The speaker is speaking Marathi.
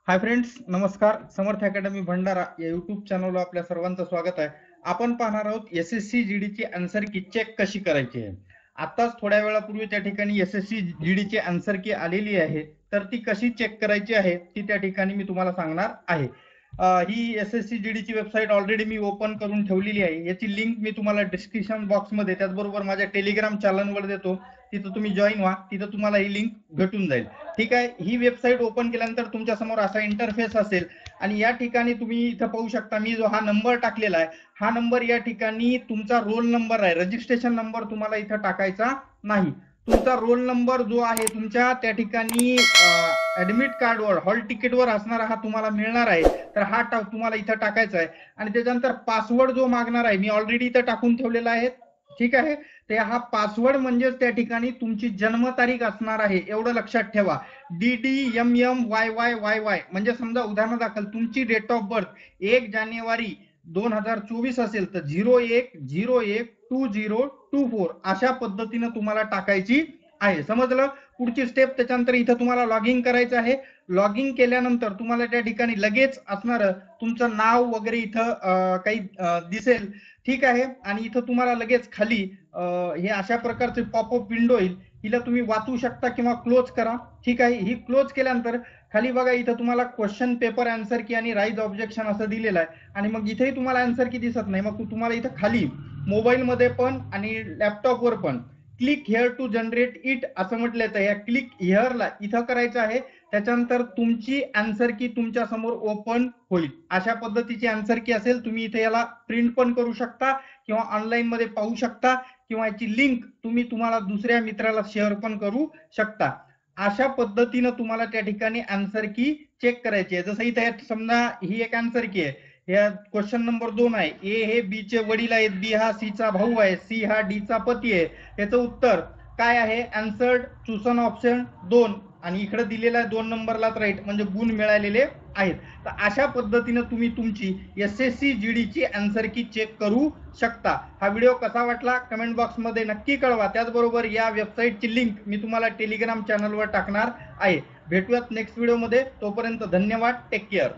हाय फ्रेंड्स, नमस्कार. समर्थ अकॅडमी भंडारा या यूट्यूब चॅनलवर आपल्या सर्वांचं स्वागत आहे. आपण पाहणार आहोत एसएससी जीडीची आन्सर की चेक कशी करायची आहे. आताच थोड्या वेळापूर्वी त्या ठिकाणी एसएससी जीडीची आन्सर की आलेली आहे, तर ती कशी चेक करायची आहे ती त्या ठिकाणी मी तुम्हाला सांगणार आहे. ही एसएससी जीडीची वेबसाईट ऑलरेडी मी ओपन करून ठेवलेली आहे. याची लिंक मी तुम्हाला डिस्क्रिप्शन बॉक्समध्ये त्याचबरोबर माझ्या टेलिग्राम चॅनलवर देतो. तिथं तुम्ही जॉईन व्हा, तिथं तुम्हाला ही लिंक भेटून जाईल. ठीक आहे. ही वेबसाईट ओपन केल्यानंतर तुमच्या समोर असा इंटरफेस असेल आणि या ठिकाणी तुम्ही इथं पाहू शकता, मी जो हा नंबर टाकलेला आहे, हा नंबर या ठिकाणी तुमचा रोल नंबर आहे. रजिस्ट्रेशन नंबर तुम्हाला इथं टाकायचा नाही. तुमचा रोल नंबर जो आहे तुमच्या त्या ठिकाणी ऍडमिट कार्डवर हॉल तिकीटवर असणारा हा तुम्हाला मिळणार आहे, तर हा तुम्हाला इथं टाकायचा आहे. आणि त्याच्यानंतर पासवर्ड जो मागणार आहे मी ऑलरेडी इथं टाकून ठेवलेला आहे. ठीक आहे. ते हा पासवर्ड म्हणजे त्या ठिकाणी तुमची जन्मतारीख असणार आहे, एवढं लक्षात ठेवा. DDMMYYYY म्हणजे समजा उदाहरणादाखल तुमची डेट ऑफ बर्थ 1 जानेवारी 2024 असेल तर 01/01/2024 अशा पद्धतीनं तुम्हाला टाकायची आहे. समजलं. पुढची स्टेप त्याच्यानंतर इथं तुम्हाला लॉग इन करायचं आहे. लॉग इन केल्यानंतर तुम्हाला त्या ठिकाणी लगेच असणार तुमचं नाव वगैरे इथं काही दिसेल. ठीक आहे. आणि इथं तुम्हाला लगेच खाली हे अशा प्रकारचे पॉपअप विंडो येईल. हिला तुम्ही वाचू शकता किंवा क्लोज करा. ठीक आहे. ही क्लोज केल्यानंतर खाली बघा, इथं तुम्हाला क्वेश्चन पेपर आन्सर की आणि राईज ऑब्जेक्शन असं दिलेलं आहे. आणि मग इथेही तुम्हाला आन्सर की दिसत नाही. मग तुम्हाला इथं खाली मोबाईलमध्ये पण आणि लॅपटॉपवर पण click here to generate it असं म्हटलंय, तर या क्लिक हिअरला इथं करायचं आहे. त्याच्यानंतर तुमची आन्सर की तुमच्या समोर ओपन होईल. अशा पद्धतीची आन्सर की असेल. तुम्ही इथे याला प्रिंट पण करू शकता किंवा ऑनलाईन मध्ये पाहू शकता किंवा याची लिंक तुम्ही तुम्हाला दुसऱ्या मित्राला शेअर पण करू शकता. अशा पद्धतीनं तुम्हाला त्या ठिकाणी आन्सर की चेक करायची आहे. जसं इथे समजा ही एक आन्सर की आहे. या क्वेश्चन नंबर 2 आहे. ए हे बी चे वडील आहेत, बी हा सी चा भाऊ आहे, सी हा डी चा पती आहे. याचं उत्तर काय आहे? आन्सर्ड चूसन ऑप्शन 2 आणि इकडे दिलेला आहे 2 नंबरलाच राईट, म्हणजे गुण मिळालेले आहेत. तर अशा पद्धतीनं तुम्ही तुमची एसएससी जीडीची आन्सर की चेक करू शकता. हा व्हिडिओ कसा वाटला कमेंट बॉक्समध्ये नक्की कळवा. त्याचबरोबर या वेबसाईटची लिंक मी तुम्हाला टेलिग्राम चॅनलवर टाकणार आहे. भेटूयात नेक्स्ट व्हिडिओमध्ये. तोपर्यंत धन्यवाद. Take care.